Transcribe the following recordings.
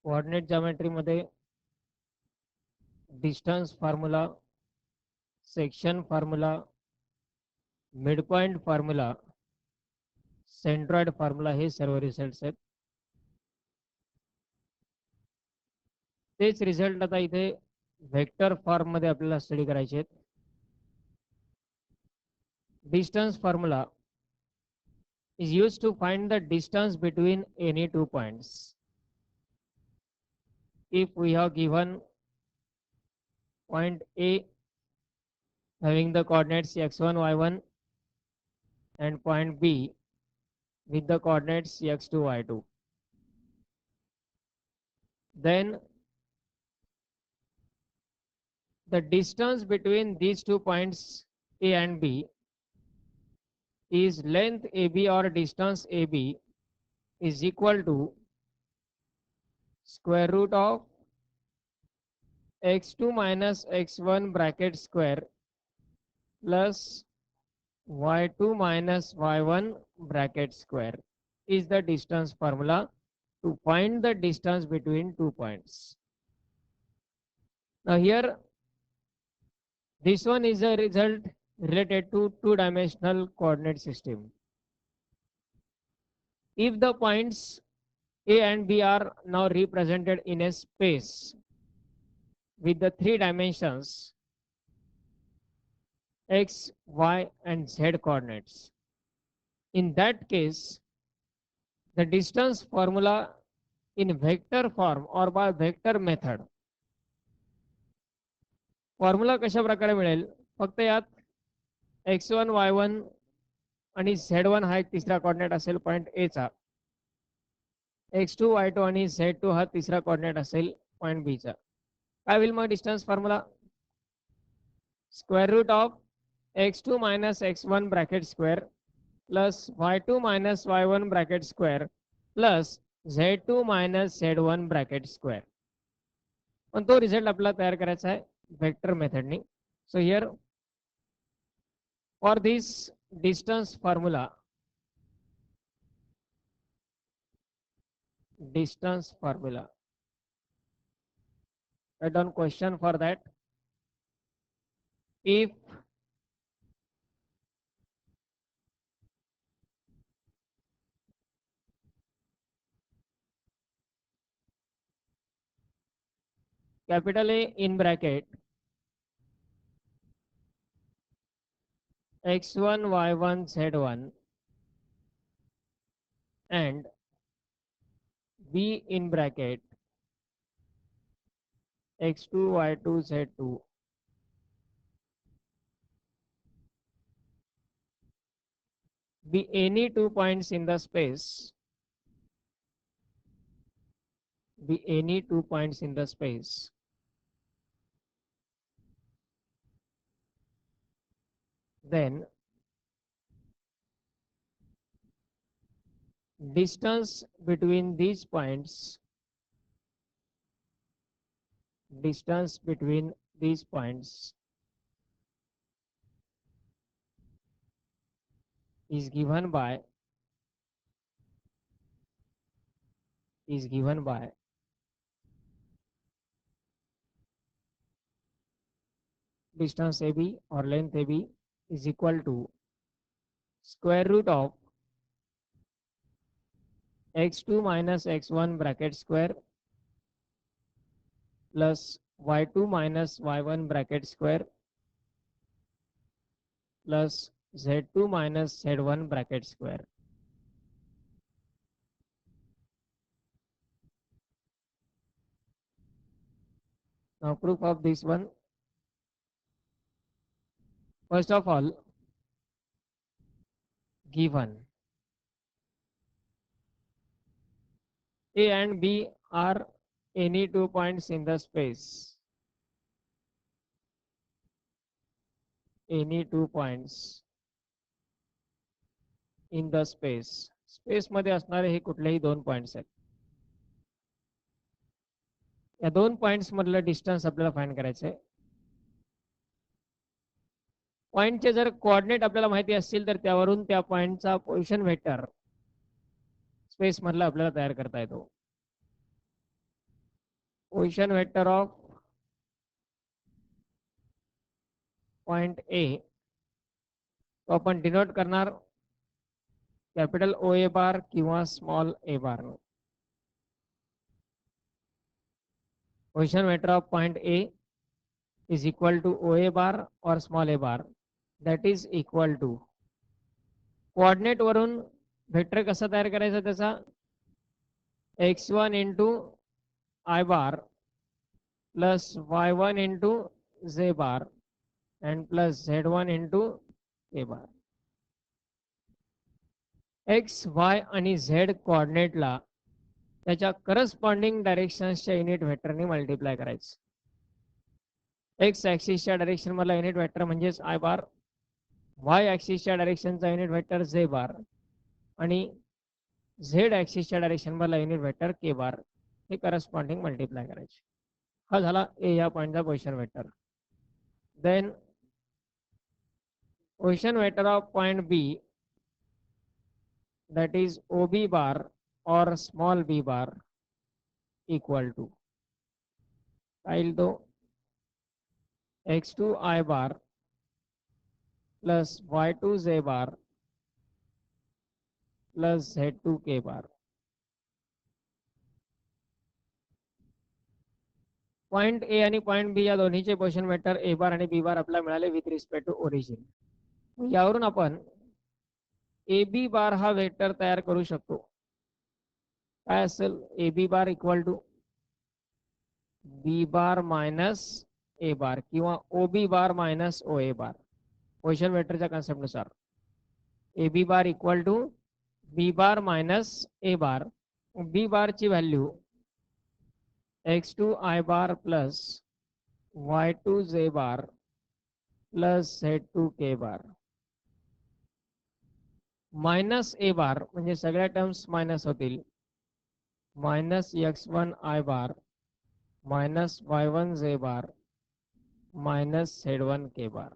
Coordinate geometry मध्ये distance formula, section formula, midpoint formula, centroid formula हे सर्व results आहेत. तेच रिझल्ट आता इथे वेक्टर फॉर्म मध्ये आपल्याला स्टडी करायचे आहेत. Distance formula is used to find the distance between any two points. If we have given point A having the coordinates x1, y1 and point B with the coordinates x2, y2, then the distance between these 2 points A and B is length AB or distance AB is equal to square root of x2 minus x1 bracket square plus y2 minus y1 bracket square is the distance formula to find the distance between 2 points. Now here this one is a result related to two-dimensional coordinate system. If the points A and B are now represented in a space with the 3 dimensions x, y and z coordinates, in that case the distance formula in vector form or by vector method, formula कशा प्रकारे मिळेल, फक्त यात x1 y1 आणि z1 हा एक तिसरा coordinate असेल पॉइंट ए चा, x2 y2 आणि z2 हा तिसरा कोऑर्डिनेट असेल पॉइंट बी चा. काय होईल मग distance formula? Square root of x2 minus x1 bracket square plus y2 minus y1 bracket square plus z2 minus z1 bracket square. पण तो रिझल्ट आपल्याला तयार करायचा आहे वेक्टर मेथडनी. So here for this distance formula, write down question for that. If capital A in bracket x1 y1 z1 and B in bracket x2 y2 z2 be any 2 points in the space, then distance between these points is given by distance AB or length AB is equal to square root of x2 minus x1 bracket square plus y2 minus y1 bracket square plus z2 minus z1 bracket square. Now proof of this one. First of all, given A and B are any 2 points in the space, space मध्ये असणारे हे कुठलेही 2 points आहेत. या 2 points मधलं distance आपल्याला find करायचं आहे. पॉइंटचे जर कोऑर्डिनेट आपल्याला माहिती असतील तर त्यावरून त्या पॉइंटचा पोझिशन वेक्टर स्पेस मधला आपल्याला तयार करता येतो. Position vector of point A तो आपण डिनोट करणार कॅपिटल ओ ए बार किंवा small A bar. Position vector of point A is equal to OA bar or small a bar, that is equal to coordinate वरून vector कसा तयार करायचा त्याचा x1 into I bar plus y1 into z bar and plus z1 into a bar. x, y आणि z कोऑर्डिनेटला त्याच्या corresponding डायरेक्शन्सच्या unit वेक्टरने multiply करायचं. X ॲक्सिसच्या direction मधला unit vector म्हणजेच आय बार, वाय ॲक्सिसच्या डायरेक्शनचा युनिट वेक्टर जे बार आणि झेड ॲक्सिसच्या डायरेक्शन मधला युनिट वेक्टर के बार हे corresponding multiply करायचे. हा झाला ए या पॉईंटचा position vector. Then position vector of point B that is OB bar or small b bar equal to file दो x2 I bar plus y2 z bar plus z2 k bar. Point A आणि point B या दोन्हीचे position vector A bar आणि B bar आपल्याला मिळाले with respect to origin. यावरून आपण ए B बार हा vector तयार करू शकतो. काय असेल A B bar equal to B bar minus A bar किंवा O B bar minus O A bar position वेक्टरच्या कॉन्सेप्ट नुसार A B bar equal to B bar minus A bar. B bar ची value x2 I bar plus y2 z bar plus z2 k bar minus A bar म्हणजे सगळ्या terms minus होतील. Minus x1 I bar minus y1 z bar minus z1 k bar.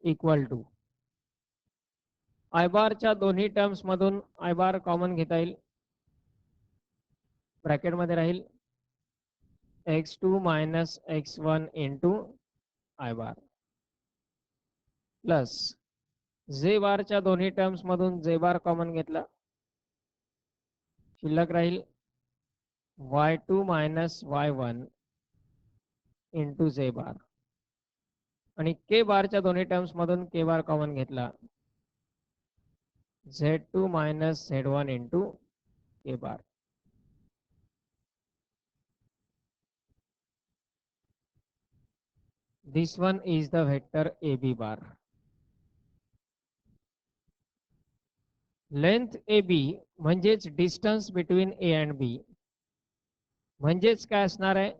Equal to आय बारच्या दोन्ही terms मधून आय बार common घेता येईल. Bracket मध्ये राहील x2 minus x1 into I bar plus जे बारच्या दोन्ही टर्म्स मधून जे बार कॉमन घेतला शिल्लक राहील y2 मायनस y1 इंटू जे बार आणि के बारच्या दोन्ही टर्म्स मधून के बार कॉमन घेतला z2 मायनस z1 इंटू के बार. This one is the vector AB bar. Length AB म्हणजेच distance between A and B म्हणजेच काय असणार आहे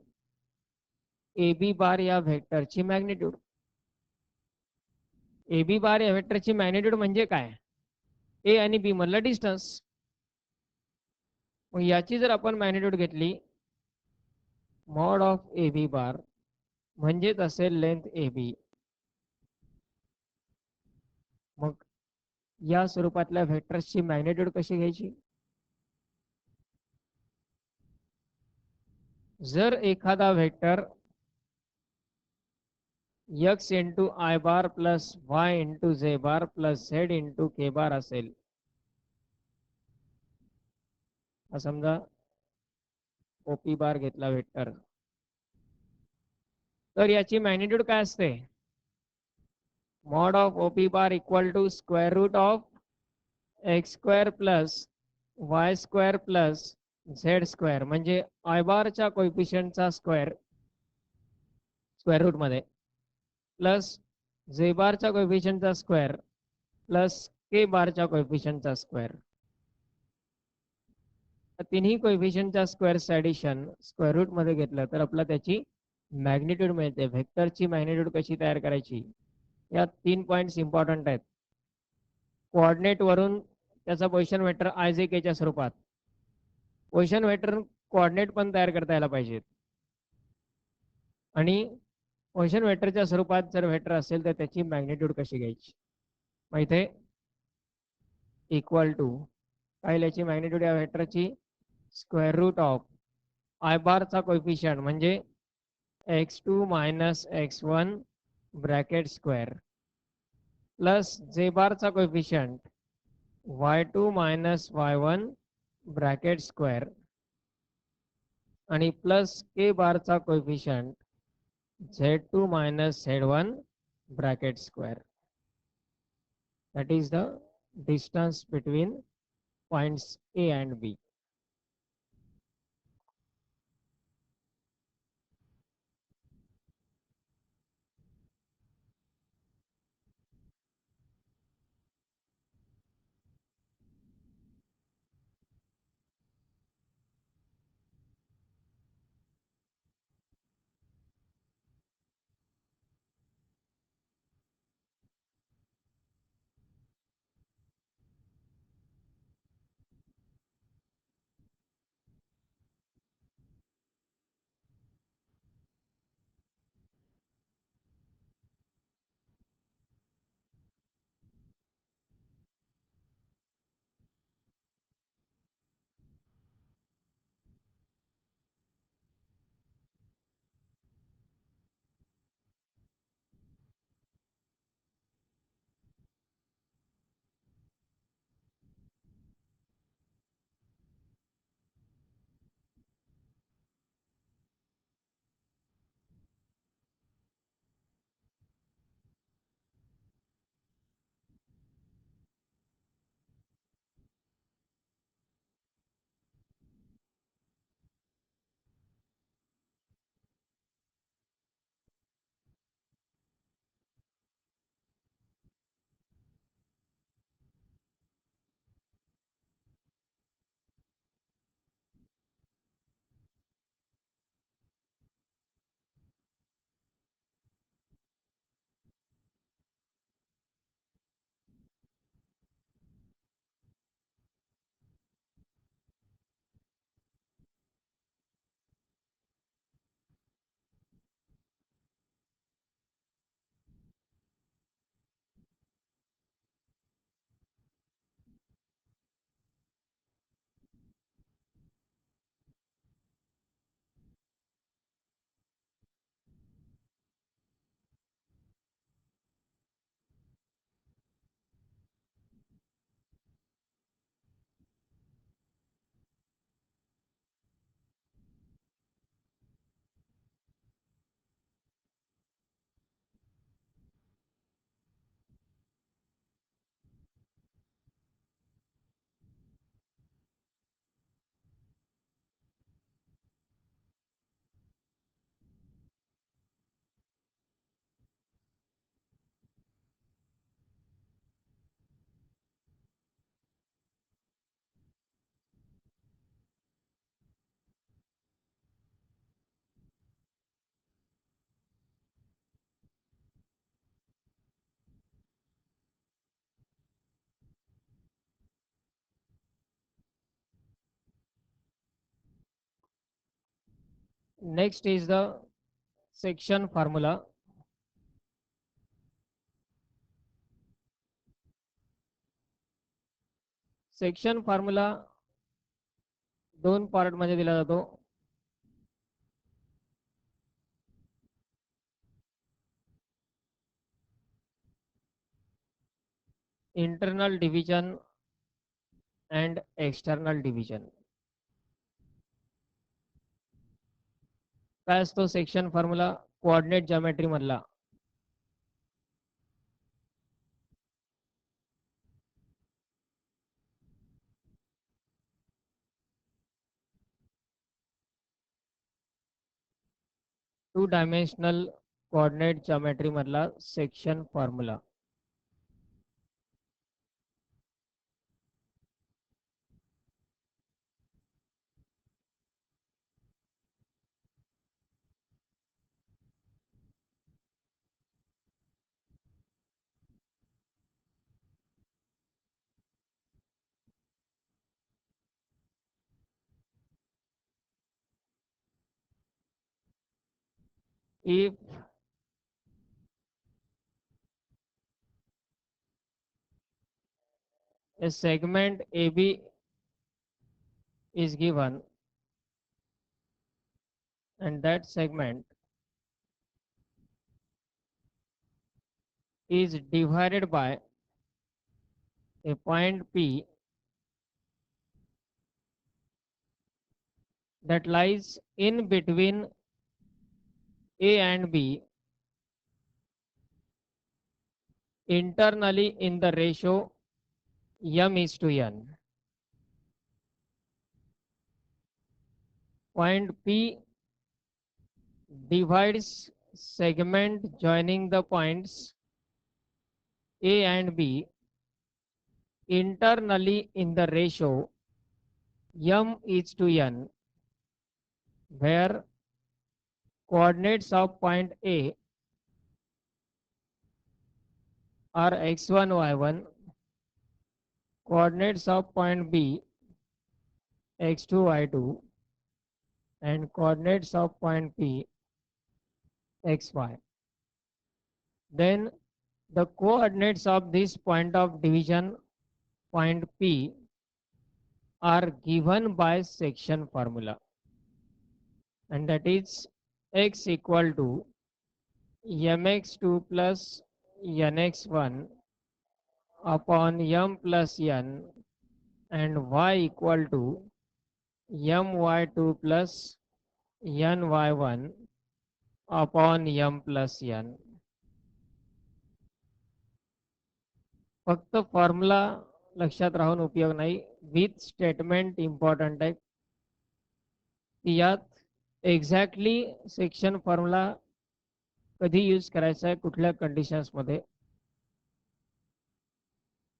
AB बार या व्हेक्टरची मॅग्निट्यूड. AB बार या व्हेक्टरची मॅग्निट्यूड म्हणजे काय ए आणि बी मधलं डिस्टन्स. मग याची जर आपण मॅग्निट्यूड घेतली मॉड ऑफ AB बार म्हणजेच असेल लेंथ AB. मग या स्वरूपातल्या व्हेक्टर्सची मॅग्निट्यूड कशी घ्यायची. जर एखादा vector x into I bar plus y into J bar plus z into के बार असेल समजा ओपी बार घेतला व्हेक्टर तर याची मॅग्निट्यूड काय असते mod of OP bar equal to square root of x square plus y square plus z square म्हणजे i बारच्या कोएफिशियंटचा स्क्वेअर स्क्वेअर रूट मध्ये प्लस जे बारच्या कोएफिशियंटचा स्क्वेअर प्लस के बारच्या कोएफिशियंटचा स्क्वेअर. तिन्ही कोएफिशियंटच्या स्क्वेअरचं ॲडिशन स्क्वेअर रूट मध्ये घेतलं तर आपल्याला त्याची मॅग्निट्यूड मिळते. व्हेक्टरची मॅग्निट्यूड कशी तयार करायची या 3 पॉइंट्स इम्पॉर्टंट आहेत. कोऑर्डिनेट वरून त्याचा पोझिशन वेक्टर आय जे के च्या स्वरूपात पोझिशन वेक्टर कोऑर्डिनेट पण तयार करता यायला पाहिजेत आणि पोझिशन वेक्टरच्या स्वरूपात जर वेक्टर असेल तर त्याची मॅग्निट्यूड कशी घ्यायची. माहिती आहे इक्वल टू काय लिहायची मॅग्निट्यूड या वेक्टरची स्क्वेअर रूट ऑफ आय बारचा कोएफिशियंट म्हणजे x2 minus x1 bracket square plus J बारचा coefficient y2 minus y1 bracket square आणि प्लस के बारचा coefficient z2 minus z1 bracket square. That is the distance between points A and B. Next is the section formula. Section formula दोन part मध्ये दिला जातो. Internal division and external division. काय असतो section formula coordinate geometry मधला? Two dimensional coordinate geometry मधला section formula. If a segment AB is given and that segment is divided by a point P that lies in between A and B internally in the ratio m is to n. Point P divides segment joining the points A and B internally in the ratio m is to n, where coordinates of point A are x1, y1, coordinates of point B x2, y2, and coordinates of point P xy. Then the coordinates of this point of division, point P, are given by section formula, and that is x equal to mx2 plus nx1 upon m plus n, and y equal to my2 plus ny1 upon m plus n. फक्त formula लक्षात राहून उपयोग नाही, with statement important आहे की यात exactly section formula कधी use करायचा आहे, कुठल्या कंडिशन्स मध्ये.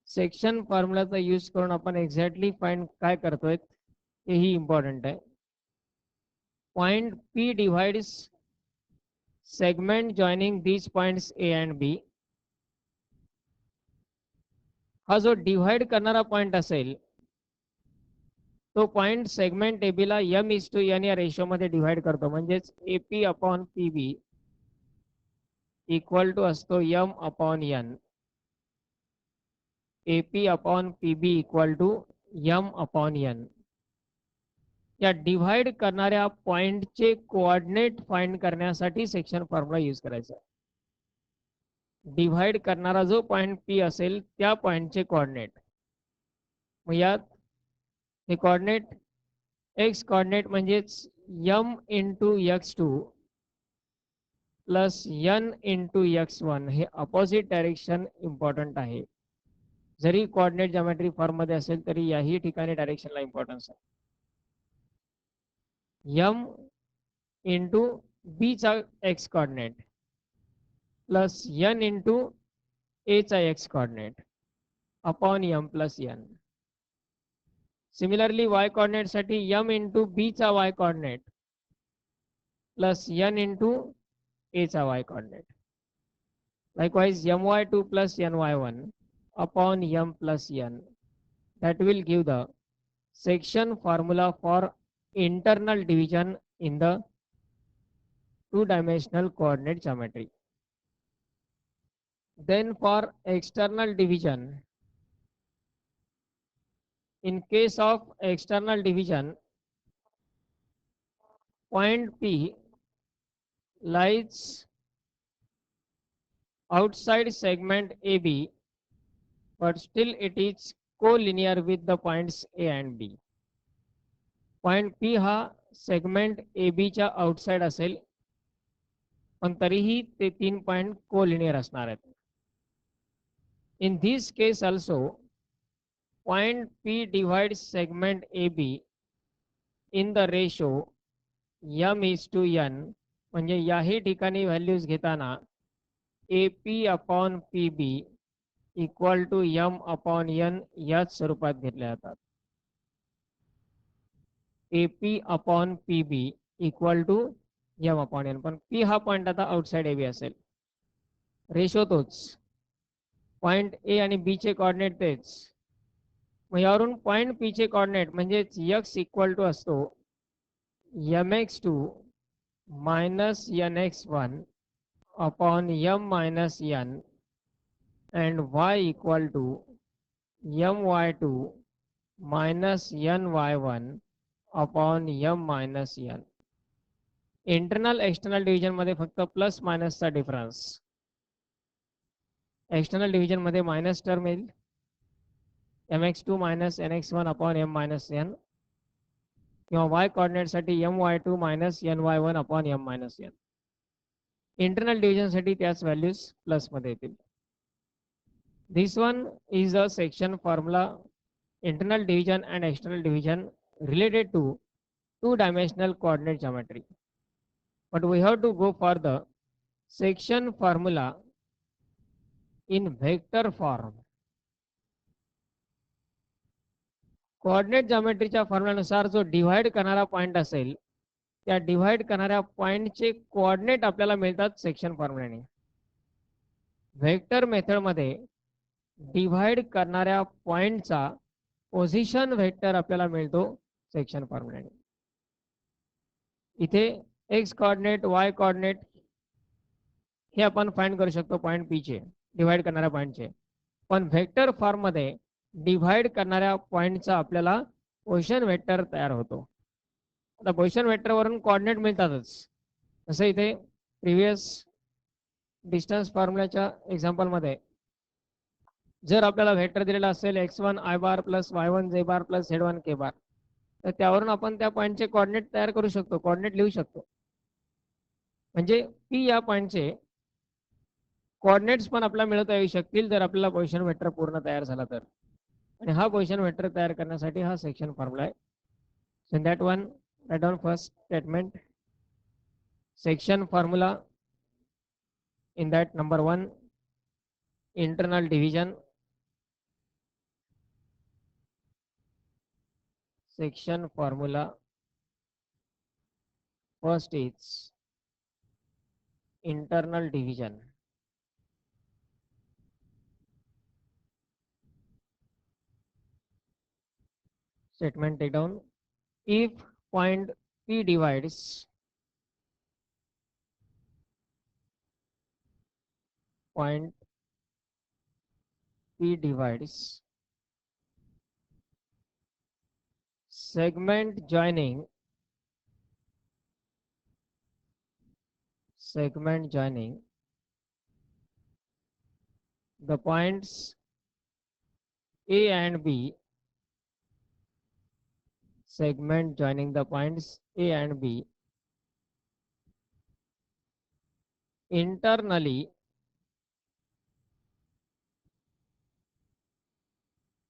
सेक्शन फॉर्म्युलाचा यूज करून आपण एक्झॅक्टली फाइंड काय करतोय हेही इम्पॉर्टंट आहे. Point P divides segment joining these points A and B. हा जो डिवाइड करणारा पॉइंट असेल तो पॉइंट सेगमेंट AB ला m is to n या रेशो मध्ये डिवाइड करतो, म्हणजेच AP upon PB equal to असतो m upon n. AP upon PB equal to m upon n. या डिवाइड करणाऱ्या पॉइंटचे कोऑर्डिनेट फाइंड करण्यासाठी सेक्शन फॉर्म्युला यूज करायचा. डिवाइड करणारा जो पॉइंट P असेल त्या पॉइंटचे कोऑर्डिनेट, मग यात हे कोऑर्डिनेट x कोऑर्डिनेट म्हणजेच m into x2 plus n into x1 हे अपोजिट डायरेक्शन इम्पॉर्टंट आहे. जरी कोऑर्डिनेट ज्योमेट्री फॉर्म मध्ये असेल तरी याही ठिकाणी डायरेक्शनला इम्पॉर्टन्स आहे. m इंटू b चा x coordinate plus n into a चा x coordinate upon m plus n. Similarly y coordinate साठी m इंटू b चा y coordinate plus n into a चा y coordinate. Likewise my2 plus ny1 upon m plus n. That will give the section formula for internal division in the two-dimensional coordinate geometry. Then for external division, in case of external division, point P lies outside segment AB, but still it is collinear with the points A and B. Point P हा segment AB च्या outside असेल, पण तरीही ते तीन point collinear असणार आहेत. In this case also, point P divides segment AB in the ratio m is to n, म्हणजे याही ठिकाणी व्हॅल्यूज घेताना AP upon PB equal to m upon n याच स्वरूपात घेतल्या जातात. AP upon PB equal to m upon n, पण P हा पॉइंट आता आउटसाइड AB असेल. रेशो तोच, पॉइंट A आणि B चे कोऑर्डिनेट तेच. मग यावरून पॉइंट P चे कोऑर्डिनेट म्हणजेच x इक्वल टू असतो mx2 minus nx1 upon m minus n and y equal to my2 minus ny1 upon m minus n. Internal external division मध्ये फक्त प्लस मायनसचा डिफरन्स. एक्सटर्नल डिव्हिजन मध्ये minus term येईल, mx2 minus nx1 upon m minus n, किंवा y coordinate साठी my2 minus ny1 upon m minus n. Internal division साठी त्याच values plus मध्ये येतील. This one is a section formula internal division and external division related to two-dimensional coordinate geometry. But we have to go for the section formula in vector form. Coordinate जॉमेट्रीच्या फॉर्म्युलानुसार जो divide करणारा point असेल त्या divide करणाऱ्या पॉइंटचे coordinate आपल्याला मिळतात सेक्शन फॉर्म्युलाने. वेक्टर मेथड मध्ये डिव्हाइड करणाऱ्या पॉइंटचा पोझिशन वेक्टर आपल्याला मिळतो सेक्शन फॉर्म्युलाने. इथे एक्स कोऑर्डिनेट वाय कोऑर्डिनेट हे आपण फाइंड करू शकतो पॉइंट पी चे, डिव्हाइड करणाऱ्या पॉइंटचे. पण वेक्टर फॉर्म मध्ये डिव्हाइड करणाऱ्या पॉइंटचा आपल्याला पोझिशन वेक्टर तयार होतो. आता पोझिशन वेक्टर वरून कोऑर्डिनेट मिळतातच. जसं इथे प्रिव्हियस डिस्टन्स फॉर्म्युलाच्या एक्झाम्पल मध्ये जर आपल्याला वेक्टर दिलेला असेल x1 i bar plus y1 j bar plus z1 k बार, तर त्यावरून आपण त्या पॉइंटचे कोऑर्डिनेट तयार करू शकतो, कोऑर्डिनेट लिहू शकतो. म्हणजे पी या पॉइंटचे कोऑर्डिनेट्स पण आपल्याला मिळवता येऊ शकतील जर आपल्याला पोझिशन वेक्टर पूर्ण तयार झाला तर. आणि हा पोझिशन वेक्टर तयार करण्यासाठी हा सेक्शन फॉर्म्युला आहे. So in that one write down first statement section formula. In that number 1 internal division, section formula. First is internal division. Statement take down. If point P divides segment joining the points A and B, segment joining the points A and B internally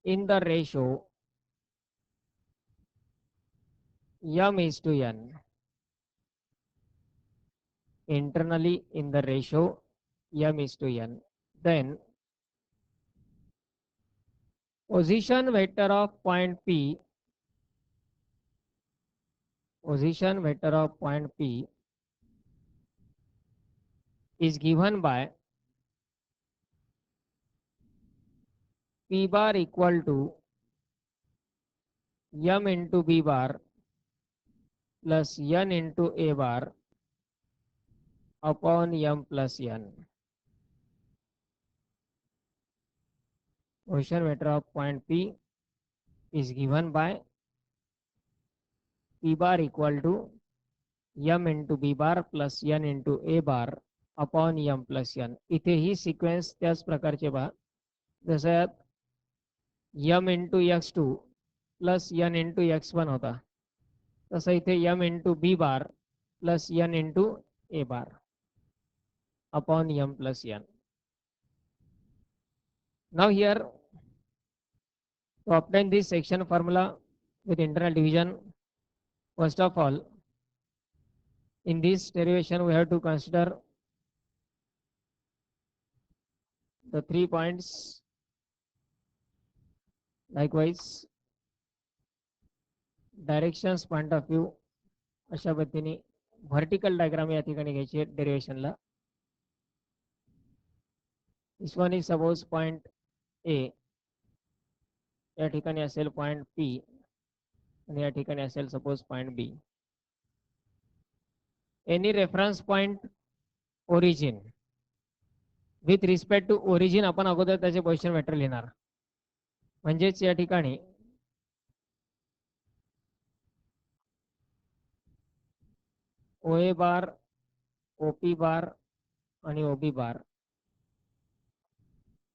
in the ratio m is to n. Internally in the ratio m is to n. Then position vector of point P is given by P bar equal to m into B bar plus n into A bar upon m plus n. Position vector of point P is given by P bar equal to m into B bar plus n into A bar upon m plus n. इथे ही sequence त्याच प्रकारचे पहा, जसं m into x2 plus n into x1 होता, तसं इथे m into B bar plus n into A bar upon m plus n. Now here to obtain this section formula with internal division, first of all in this derivation we have to consider the 3 points. Likewise directions point of view अशा पद्धतीने vertical diagram या ठिकाणी घ्यायची आहे डेरिवेशनला. This one is suppose point A, या ठिकाणी असेल पॉइंट पी आणि या ठिकाणी असेल suppose point B. Any reference point origin, with respect to origin आपण अगोदर त्याचे पोझिशन वेक्टर लिहिणार. म्हणजेच या ठिकाणी OA बार, OP बार आणि OB बार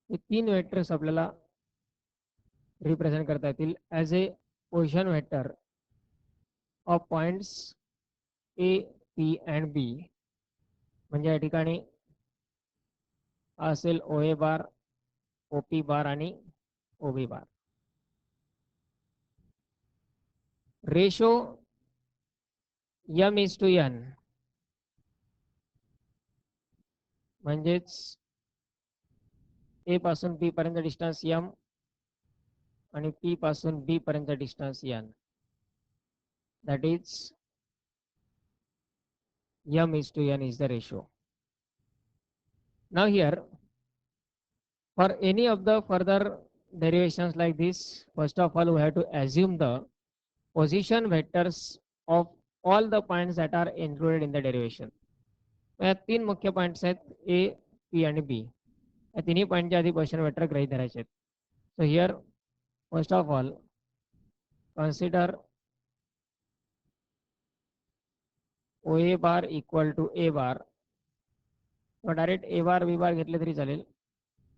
हे तीन वेक्टर्स आपल्याला रिप्रेझेंट करता येतील as A position vector of points A, P and B. म्हणजे या ठिकाणी असेल OA बार, OP बार आणि OB बार. रेशो M:n म्हणजेच A पासून P पर्यंत डिस्टन्स M आणि P पासून B पर्यंत distance n. That is M:n is the ratio. Now here, for any of the further derivations like this, first of all we have to assume the position vectors of all the points that are included in the derivation. या तीन मुख्य points आहेत A, P आणि B. या तिन्ही पॉइंटच्या आधी position vector गृहीत धरायचे आहेत. So here first of all consider OA bar equal to A bar. So direct A bar B bar घेतले तरी चालेल.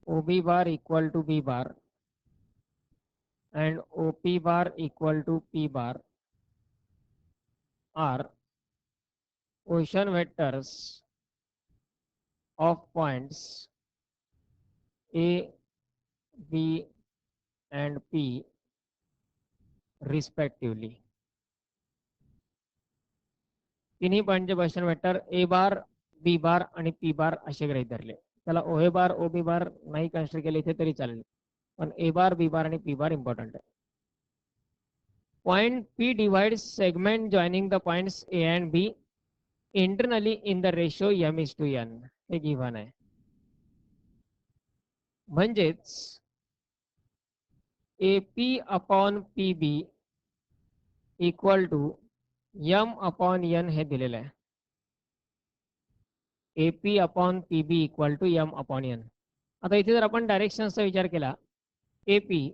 OB bar equal to B bar and OP bar equal to P bar are position vectors of points A, B and P respectively. तिन्ही पॉइंटचे position vector A bar, B bar आणि P बार असे गृहीत धरले. त्याला OA बार, OB बार नाही consider केले इथे तरी चालेल, पण A बार, B बार आणि P बार इम्पॉर्टंट आहे. Point P divides segment joining the points A and B internally in the ratio M:n. हे गिव्हन आहे. म्हणजेच AP upon PB equal to M:n हे दिलेलं आहे. AP upon PB equal to M:n. आता इथे जर आपण डायरेक्शनचा विचार केला, AP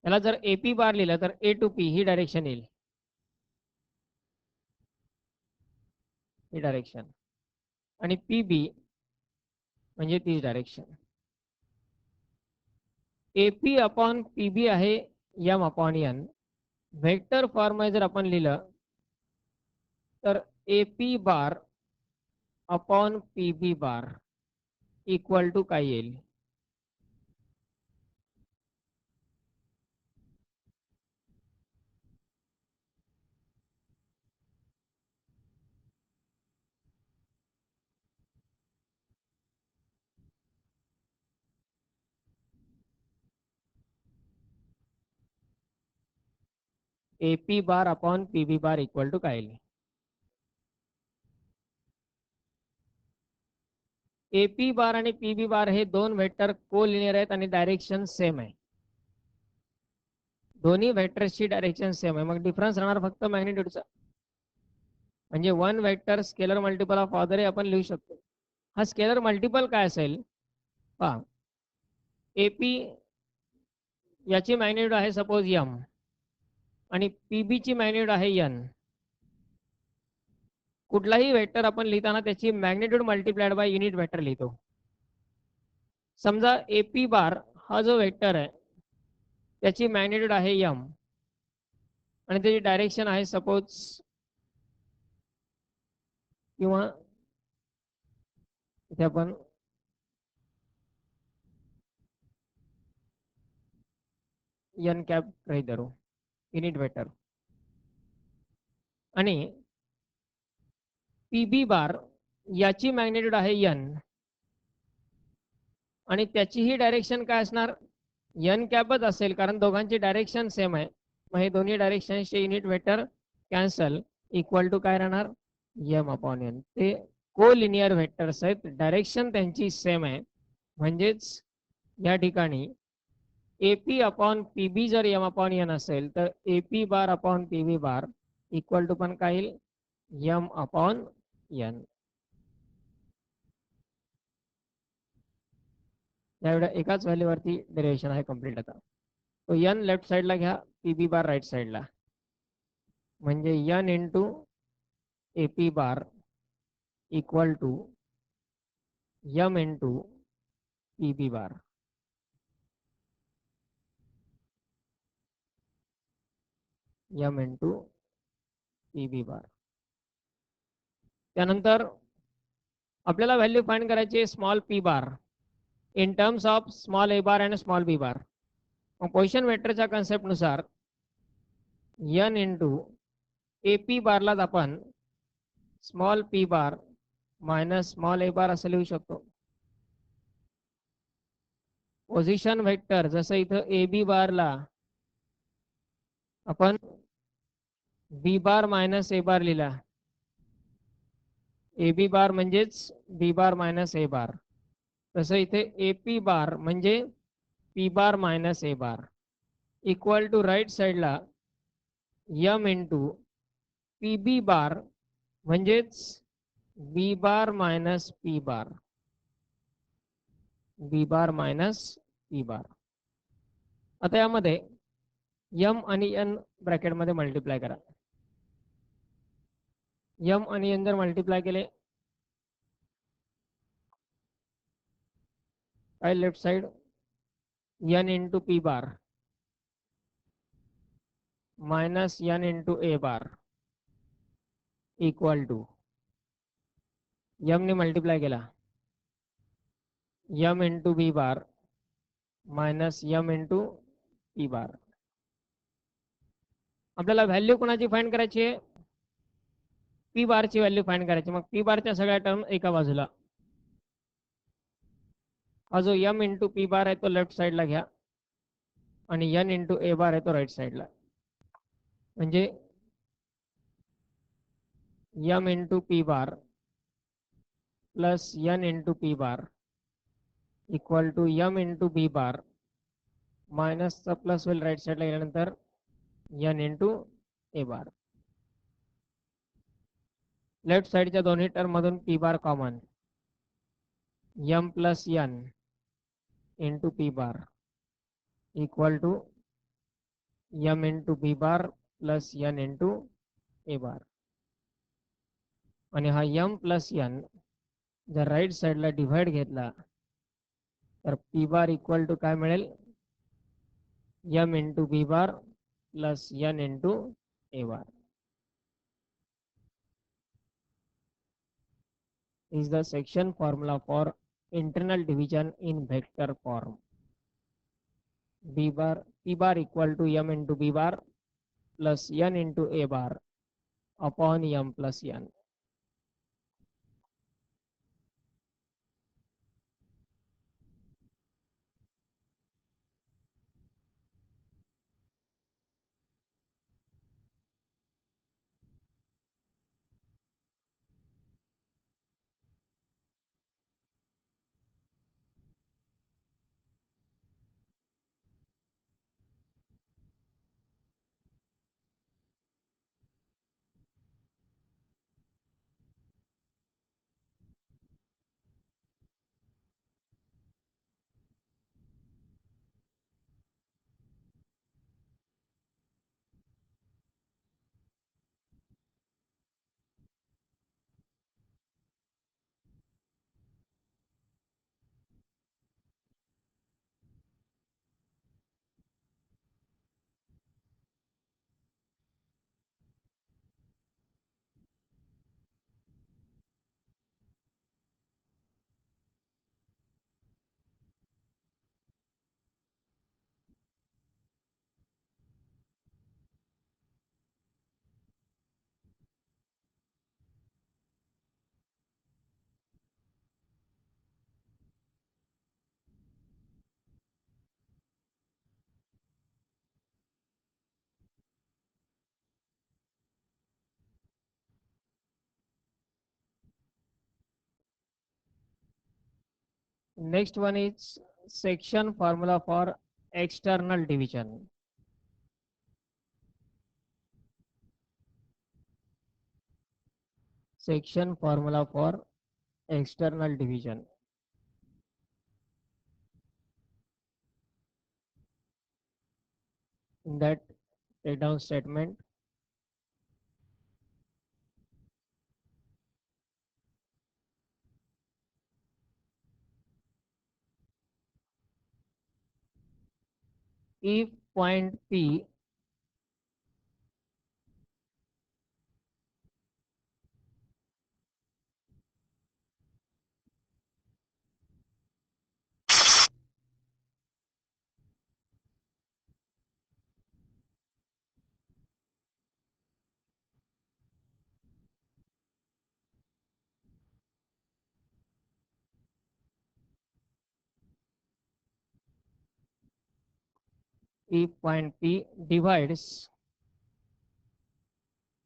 याला जर AP बार लिहिलं तर A to P he direction येईल, ही डायरेक्शन, आणि PB म्हणजे तीच डायरेक्शन. AP अपॉन PB आहे M:n. वेक्टर फॉर्म जर आपण लिहिलं तर AP bar upon PB bar equal to काय येईल? AP bar upon PB bar equal to काय येईल? AP बार आणि PB बार हे दोन वेक्टर कोलिनियर आहेत आणि डायरेक्शन सेम आहे. दोन्ही वेक्टर्सची डायरेक्शन सेम आहे. मग डिफरन्स राहणार फक्त मॅग्निट्यूडचा. म्हणजे one vector scalar multiple of other हे आपण लिहू शकतो. हा स्केलर मल्टिपल काय असेल पहा, AP याची मॅग्निट्यूड आहे सपोज M आणि PB ची मॅग्निट्यूड आहे N. कुठलाही वेक्टर आपण लिहिताना त्याची magnitude multiplied by unit vector लिहितो. समजा AP बार हा जो वेक्टर आहे त्याची मॅग्निट्यूड आहे M आणि त्याची डायरेक्शन आहे सपोज, किंवा इथे आपण N कॅप गृहीत धरू, युनिट वेक्टर. आणि PB बार याची मॅग्निट्यूड आहे N आणि त्याचीही डायरेक्शन काय असणार? N कॅपच असेल, कारण दोघांची डायरेक्शन सेम आहे. मग हे दोन्ही डायरेक्शनचे unit vector cancel, equal to काय राहणार? M:n. ते कोलिनियर वेक्टर्स आहेत, डायरेक्शन त्यांची सेम आहे. म्हणजेच या ठिकाणी AP अपॉन PB जर M:n असेल तर AP bar upon PB bar equal to पण काय येईल? M:n. या एकाच व्हॅल्यूवरती डेरिव्हेशन आहे कम्प्लीट आता. तो एन लेफ्ट साईडला घ्या, पी बी बार राईट साईडला, म्हणजे n into A P bar equal to Yama into P B bar. M into P B bar. त्यानंतर आपल्याला व्हॅल्यू फाइंड करायची small P bar in terms of small A bar and small B bar. मग position वेक्टरच्या कन्सेप्टनुसार n into A P बारलाच आपण small P bar minus small A bar असं लिहू शकतो. पोझिशन वेक्टर जसं इथं ए बी बारला आपण बी बार मायनस ए बार लिहिला, ए बी बार म्हणजेच बी बार मायनस ए बार, तसं इथे ए पी बार म्हणजे P bar minus A bar equal to right साईडला m into P B bar म्हणजेच B bar minus P bar, B bar minus P bar. आता यामध्ये यम आणि N ब्रॅकेटमध्ये multiply करा. यम आणि एन जर मल्टिप्लाय केले काय left side n into P bar minus N into A bar equal to m ने मल्टिप्लाय केला m into B bar minus m into P bar. आपल्याला व्हॅल्यू कोणाची फाइंड करायची आहे, पी बारची व्हॅल्यू फाइंड करायची. मग पी बारच्या सगळ्या टर्म एका बाजूला, हा जो यम इंटू पी बार आहे तो लेफ्ट साईडला घ्या आणि एन इंटू ए बार आहे तो राईट साईडला, म्हणजे m into P bar plus n into P bar equal to Yama into B bar मायनसचा प्लस होईल राईट साईडला गेल्यानंतर n into A bar. Left साईडच्या दोन्ही टर्म मधून P bar common, m plus n into P bar equal to Yama into B bar plus n into A bar. आणि हा m plus n जर right साईडला divide घेतला तर P bar equal to काय मिळेल, m into B bar plus n into A bar is the section formula for internal division in vector form. B bar P bar equal to m into B bar plus n into A bar upon m plus n. Next one is section formula for external division. Section formula for external division. in that take down statement. If point P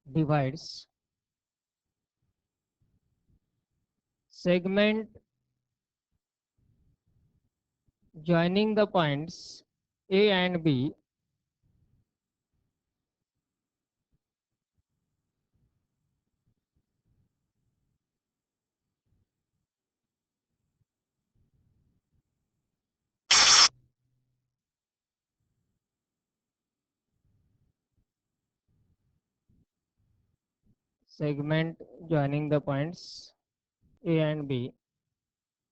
divides segment joining the points A and B segment joining the points A and B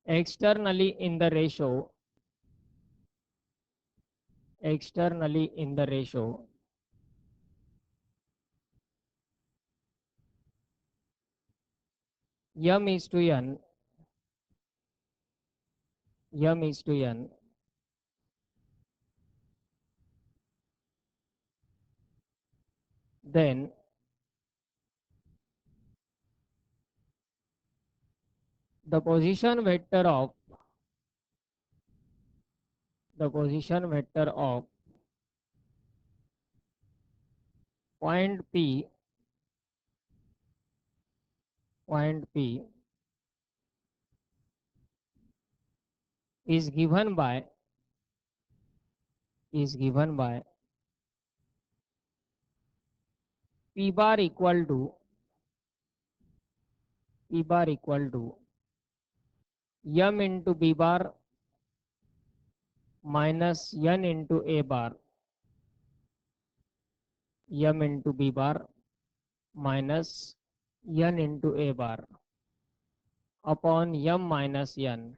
externally in the ratio m is to n then the position vector of point P is given by P bar equal to m into B bar minus n into A bar m into B bar minus n into A bar upon m minus n.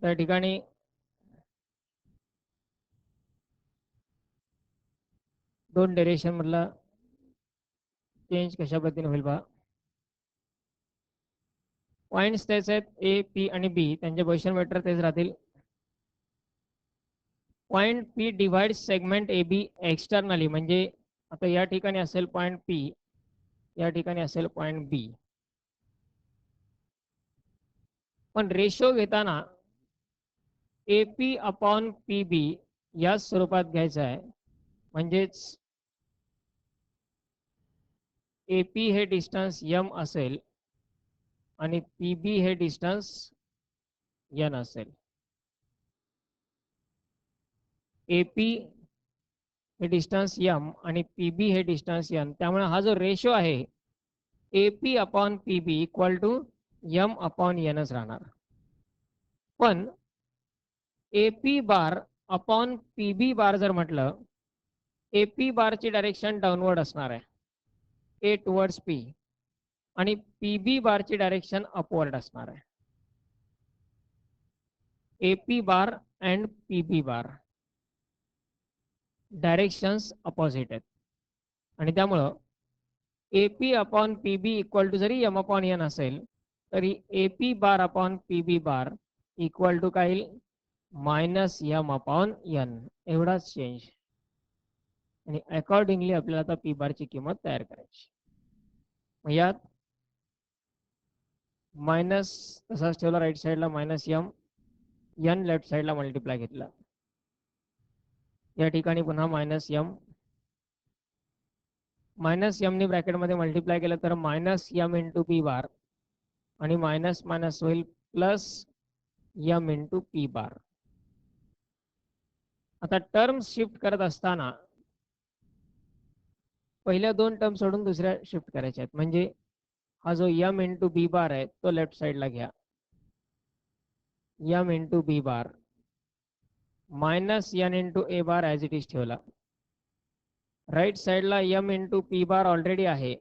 त्या ठिकाणी दोन derivation मधला change कशा पद्धतीने होईल बा points तेच आहेत ए पी आणि बी त्यांचे पोझिशन वेक्टर तेच राहतील point P divide segment A B externally म्हणजे आता या ठिकाणी असेल पॉइंट पी या ठिकाणी असेल पॉइंट बी पण रेशो घेताना एपी अपॉन पी बी या स्वरूपात घ्यायचा आहे म्हणजेच एपी हे डिस्टन्स एम असेल आणि पी बी हे डिस्टन्स एन असेल एपी हे डिस्टन्स एम आणि पी बी हे डिस्टन्स एन त्यामुळे हा जो रेशो आहे AP upon P B equal to M upon एनच राहणार पण AP bar upon P B bar जर म्हटलं एपी बारची डायरेक्शन डाऊनवर्ड असणार आहे ए टुवर्ड्स पी आणि पी बी बारची डायरेक्शन अपवर्ड असणार आहे AP bar and P B bar directions opposite आहेत आणि त्यामुळं AP upon P B equal to जरी एम अपॉन एन असेल तरी AP bar upon P B bar equal to काय येईल मायनस एम अपॉन एन एवढाच चेंज आणि अकॉर्डिंगली आपल्याला आता पी बारची किंमत तयार करायची मग यात मायनस तसाच ठेवला राईट साईडला मायनस एम एन लेफ्ट साईडला मल्टिप्लाय घेतला या ठिकाणी पुन्हा मायनस एम ने ब्रॅकेटमध्ये मल्टिप्लाय केलं तर minus M into P bar आणि मायनस मायनस होईल plus M into P bar आता टर्म शिफ्ट करत असताना पहिल्या दोन टर्म सोडून दुसऱ्या शिफ्ट करायच्या आहेत म्हणजे हा जो यम इंटू बी बार आहे तो लेफ्ट साईडला घ्या. M into B bar minus N into A bar as it is ठेवला. राईट साईडला m into P bar already आहे.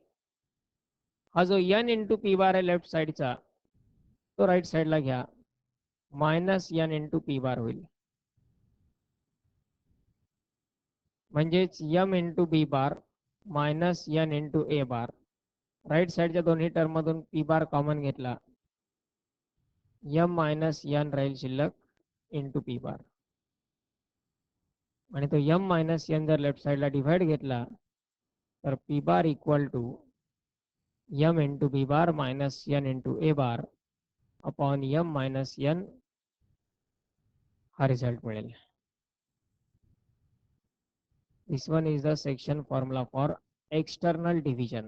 हा जो एन इंटू पी बार आहे लेफ्ट साईडचा तो राईट साईडला घ्या. Minus N into P bar होईल. म्हणजेच m into B bar minus N into A bar. Right साईडच्या दोन्ही टर्ममधून पी बार कॉमन घेतला. यम मायनस एन राहील शिल्लक इंटू पी बार. आणि तो यम मायनस एन जर लेफ्ट साईडला डिव्हाइड घेतला तर P bar equal to Yama into B bar minus N into A bar upon M minus N हा रिझल्ट मिळेल. This one is the section formula for external division.